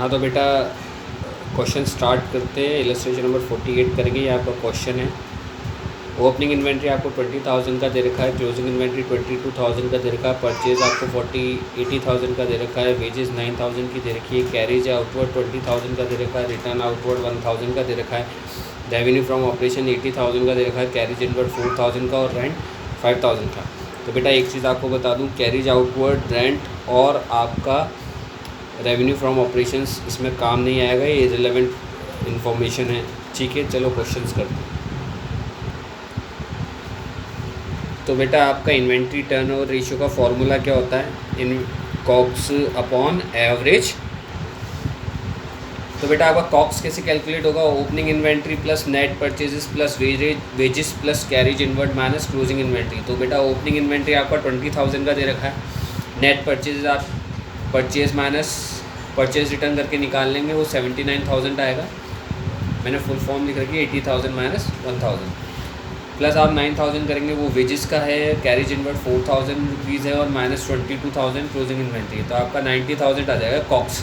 हाँ तो बेटा क्वेश्चन स्टार्ट करते हैं। इलस्ट्रेशन नंबर 48 करेंगे। ये आपका क्वेश्चन है। ओपनिंग इन्वेंट्री आपको 20,000 का दे रखा है, क्लोजिंग इन्वेंट्री 22,000 का दे रखा है, परचेज आपको 80,000 का दे रखा है, वेजेस 9,000 की दे रखी है, कैरेज आउटवर्ड 20,000 का दे रखा है, रिटर्न आउटवर्ड 1,000 का दे रखा है, रेवेन्यू फ्रॉम ऑपरेशन 80,000 का दे रखा है, कैरेज इनवर्ड 4,000 का और रेंट 5,000 का। तो बेटा एक चीज़ आपको बता दूँ, कैरेज आउटवर्ड, रेंट और आपका रेवेन्यू फ्रॉम ऑपरेशंस इसमें काम नहीं आएगा, ये रिलेवेंट इन्फॉर्मेशन है। ठीक है, चलो क्वेश्चंस करते हैं। तो बेटा आपका इन्वेंट्री टर्नओवर रेशियो का फॉर्मूला क्या होता है? इन कॉक्स अपॉन एवरेज। तो बेटा आपका कॉक्स कैसे कैलकुलेट होगा? Opening inventory plus net purchases plus wages plus carriage inward minus closing inventory. तो बेटा ओपनिंग इन्वेंट्री आपका 20,000 का दे रखा है, नेट परचेजेस आप परचेज माइनस परचेज रिटर्न करके निकाल लेंगे, वो 79,000 आएगा। मैंने फुल फॉर्म लिख रखी है 80,000 माइनस 1,000 प्लस आप 9,000 करेंगे, वो वेजेस का है, कैरेज इनवर्ड 4,000 रुपीज़ है और माइनस 22,000 क्लोजिंग इन्वेंट्री। तो आपका 90,000 आ जाएगा कॉक्स।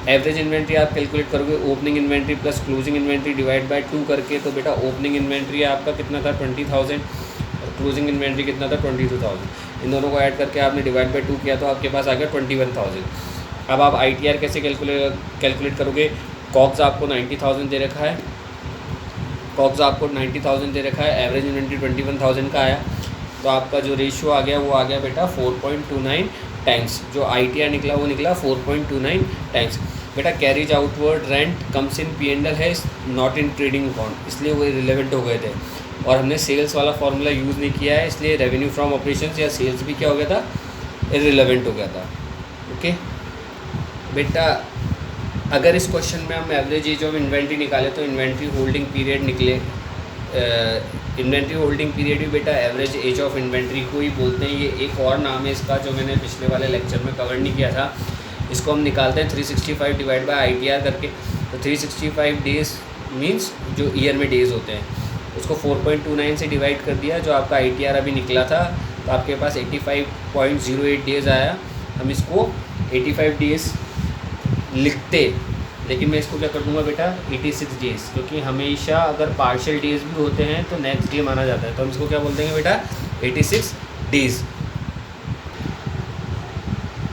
एवरेज इन्वेंट्री आप कैलकुलेट करोगे opening inventory plus closing inventory divide by 2 करके। तो बेटा ओपनिंग इन्वेंट्री आपका कितना था? 20,000 और क्लोजिंग इन्वेंट्री कितना था? 22,000। इन दोनों को ऐड करके आपने डिवाइड बाय 2 किया तो आपके पास आ गया 21,000। अब आप ITR कैसे कैलकुलेट करोगे? कॉक्स आपको 90,000 दे रखा है, कॉक्स आपको 90,000 दे रखा है, एवरेज इन्वेंट्री 21,000 का आया, तो आपका जो रेशियो आ गया वो आ गया बेटा 4.29 टाइम्स। जो ITR निकला वो निकला 4.29 टाइम्स। बेटा carriage outward rent comes in P&L है, नॉट इन ट्रेडिंग अकाउंट, इसलिए वो रिलेवेंट हो गए थे। और हमने सेल्स वाला फार्मूला यूज़ नहीं किया है, इसलिए रेवेन्यू फ्रॉम ऑपरेशंस या सेल्स भी क्या हो गया था? इररिलेवेंट हो गया था। ओके बेटा, अगर इस क्वेश्चन में हम एवरेज एज ऑफ इन्वेंट्री निकाले तो इन्वेंट्री होल्डिंग पीरियड निकले। इन्वेंट्री होल्डिंग पीरियड भी बेटा एवरेज एज ऑफ इन्वेंट्री को ही बोलते हैं। ये एक और नाम है इसका जो मैंने पिछले वाले लेक्चर में कवर नहीं किया था। इसको हम निकालते हैं 365 डिवाइड बाय ITR करके। तो 365 डेज़ मीन्स जो ईयर में डेज़ होते हैं, उसको 4.29 से डिवाइड कर दिया, जो आपका ITR अभी निकला था, तो आपके पास 85.08 डेज़ आया। हम इसको 85 डेज़ लिखते, लेकिन मैं इसको क्या कर दूंगा बेटा 86 डेज़, क्योंकि हमेशा अगर पार्शियल डेज़ भी होते हैं तो नेक्स्ट डे माना जाता है, तो हम इसको क्या बोल देंगे बेटा 86 डेज़।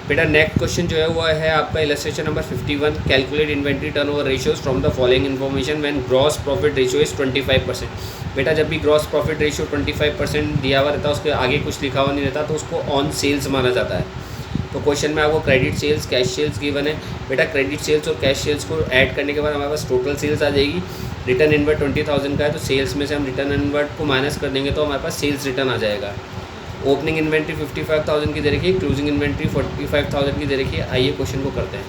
बेटा नेक्स्ट क्वेश्चन जो है वो है आपका illustration number 51। Calculate inventory turnover ratios from the following information when gross profit ratio is 25%। बेटा जब भी ग्रॉस प्रॉफिट रेशियो 25% दिया हुआ रहता है, उसके आगे कुछ लिखा हुआ नहीं रहता, तो उसको ऑन सेल्स माना जाता है। तो क्वेश्चन में आपको credit sales, cash sales given है। बेटा क्रेडिट सेल्स और कैश सेल्स को ऐड करने के बाद हमारे पास टोटल सेल्स आ जाएगी। रिटर्न इनवर्ड 20,000 का है, तो सेल्स में से हम रिटर्न इनवर्ड को माइनस कर देंगे तो हमारे पास सेल्स रिटर्न आ जाएगा। ओपनिंग इन्वेंट्री 55,000 की दे रखी है, क्लोजिंग इन्वेंट्री 45,000 की दे रखी है। आइए क्वेश्चन को करते हैं।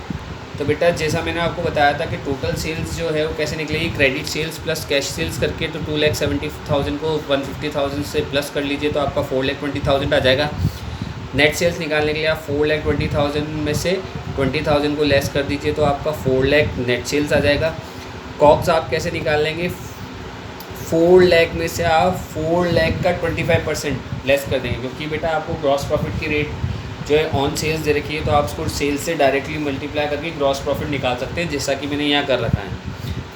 तो बेटा जैसा मैंने आपको बताया था कि टोटल सेल्स जो है वो कैसे निकलेगी, credit sales plus cash sales करके। तो 2,70,000 को 150,000 से प्लस कर लीजिए तो आपका 4,20,000 आ जाएगा। नेट सेल्स निकालने के लिए आप 4,20,000 में से 20,000 को लेस कर दीजिए तो आपका 4 लाख नेट सेल्स आ जाएगा। कॉक्स आप कैसे निकाल लेंगे? 4 लाख में से आप 4 लाख का 25% लेस कर देंगे, क्योंकि बेटा आपको ग्रॉस प्रॉफिट की रेट जो है ऑन सेल्स दे रखी है, तो आप उसको सेल्स से डायरेक्टली मल्टीप्लाई करके ग्रॉस प्रॉफिट निकाल सकते हैं, जैसा कि मैंने यहाँ कर रखा है।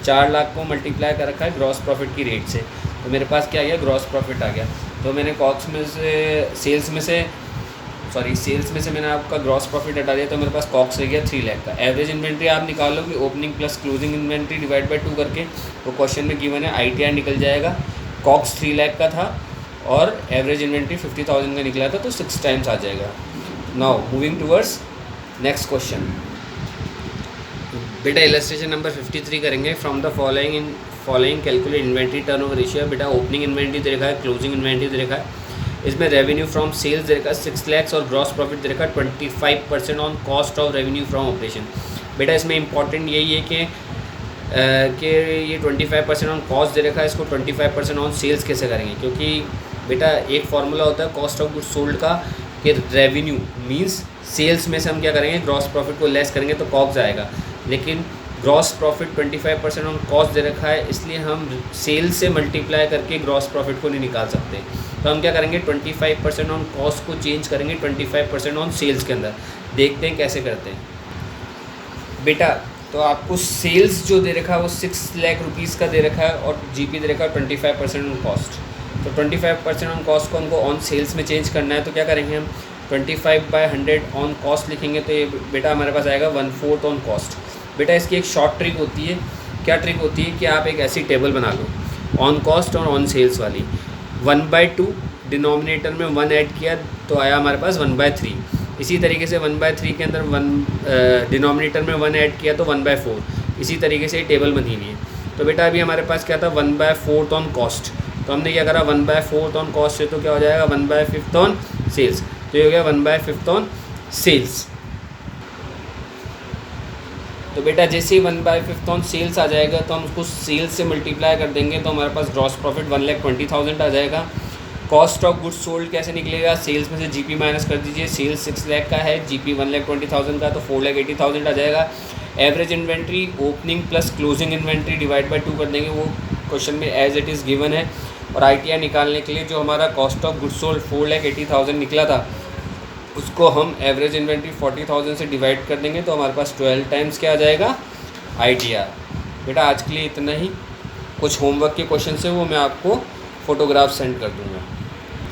4 लाख को मल्टीप्लाई कर रखा है ग्रॉस प्रॉफिट की रेट से, तो मेरे पास क्या आ गया? ग्रॉस प्रॉफिट आ गया। तो मैंने कॉक्स में से सेल्स में से मैंने आपका ग्रॉस प्रॉफिट हटा दिया, तो मेरे पास कॉक्स रह गया 3 लाख का। एवरेज इन्वेंट्री आप निकालोगे opening plus closing inventory divide by 2 करके, तो क्वेश्चन में गिवन है ITR निकल जाएगा। कॉक्स 3 लाख का था और एवरेज इन्वेंट्री 50,000 का निकला था, तो 6 टाइम्स आ जाएगा। Now moving towards next question. बेटा इलस्ट्रेशन नंबर 53 करेंगे। From the following calculate inventory turnover ratio. बेटा ओपनिंग इन्वेंट्री दे रखा है, क्लोजिंग इन्वेंट्री दे रखा है, इसमें रेवेन्यू फ्रॉम सेल्स दे रखा है 6 लाख और ग्रॉस प्रॉफिट दे रखा है 25% on cost of revenue from operation. बेटा इसमें इंपॉर्टेंट यही है कि ये 25% ऑन कॉस्ट दे रखा है, इसको 25% ऑन सेल्स कैसे करेंगे? क्योंकि बेटा एक फार्मूला होता है कॉस्ट ऑफ गुड्स सोल्ड का, कि रेवेन्यू मींस सेल्स में से हम क्या करेंगे? ग्रॉस प्रॉफिट को लेस करेंगे तो कॉस्ट आएगा, लेकिन ग्रॉस प्रॉफिट 25% ऑन कॉस्ट दे रखा है, इसलिए हम सेल्स से मल्टीप्लाई करके ग्रॉस प्रॉफिट को नहीं निकाल सकते। तो हम क्या करेंगे? 25% ऑन कॉस्ट को चेंज करेंगे 25% ऑन सेल्स के अंदर। देखते हैं कैसे करते हैं। बेटा तो आपको सेल्स जो दे रखा है वो 6 लाख रुपीज़ का दे रखा है और जीपी दे रखा है 25% ऑन कॉस्ट। तो 25% ऑन कॉस्ट को हमको ऑन सेल्स में चेंज करना है, तो क्या करेंगे हम 25/100 ऑन कॉस्ट लिखेंगे, तो ये बेटा हमारे पास आएगा 1/4 ऑन कॉस्ट। बेटा इसकी एक शॉर्ट ट्रिक होती है। क्या ट्रिक होती है कि आप एक ऐसी टेबल बना लो ऑन कॉस्ट और ऑन सेल्स वाली, 1/2 डिनोमिनेटर में 1 ऐड किया तो आया हमारे पास 1/3। इसी तरीके से 1/3 के अंदर 1 डिनोमिनेटर में 1 ऐड किया तो 1/4। इसी तरीके से टेबल बनी हुई है। तो बेटा अभी हमारे पास क्या था 1/4 ऑन कॉस्ट, तो हमने क्या करा 1/4 ऑन कॉस्ट से तो क्या हो जाएगा 1/5 ऑन सेल्स, तो ये हो गया 1/5 ऑन सेल्स। तो बेटा जैसे ही 1/5 ऑन सेल्स आ जाएगा तो हम उसको सेल्स से मल्टीप्लाई कर देंगे तो हमारे पास ग्रॉस प्रॉफिट 1,20,000 आ जाएगा। कॉस्ट ऑफ गुड्स सोल्ड कैसे निकलेगा, सेल्स में से जीपी माइनस कर दीजिए, सेल्स 6 लाख का है, जीपी 1,20,000 का, तो 4,80,000 आ जाएगा। Average inventory opening plus closing inventory divide by 2 कर देंगे, वो क्वेश्चन में एज इट इज़ गिवन है। और आईटीआई निकालने के लिए जो हमारा कॉस्ट ऑफ गुड्स सोल्ड 4,80,000 निकला था उसको हम एवरेज इन्वेंट्री 40,000 से डिवाइड कर देंगे तो हमारे पास 12 टाइम्स क्या आ जाएगा आईटीआर। बेटा आज के लिए इतना ही। कुछ होमवर्क के क्वेश्चन है वो मैं आपको फ़ोटोग्राफ सेंड कर दूँगा।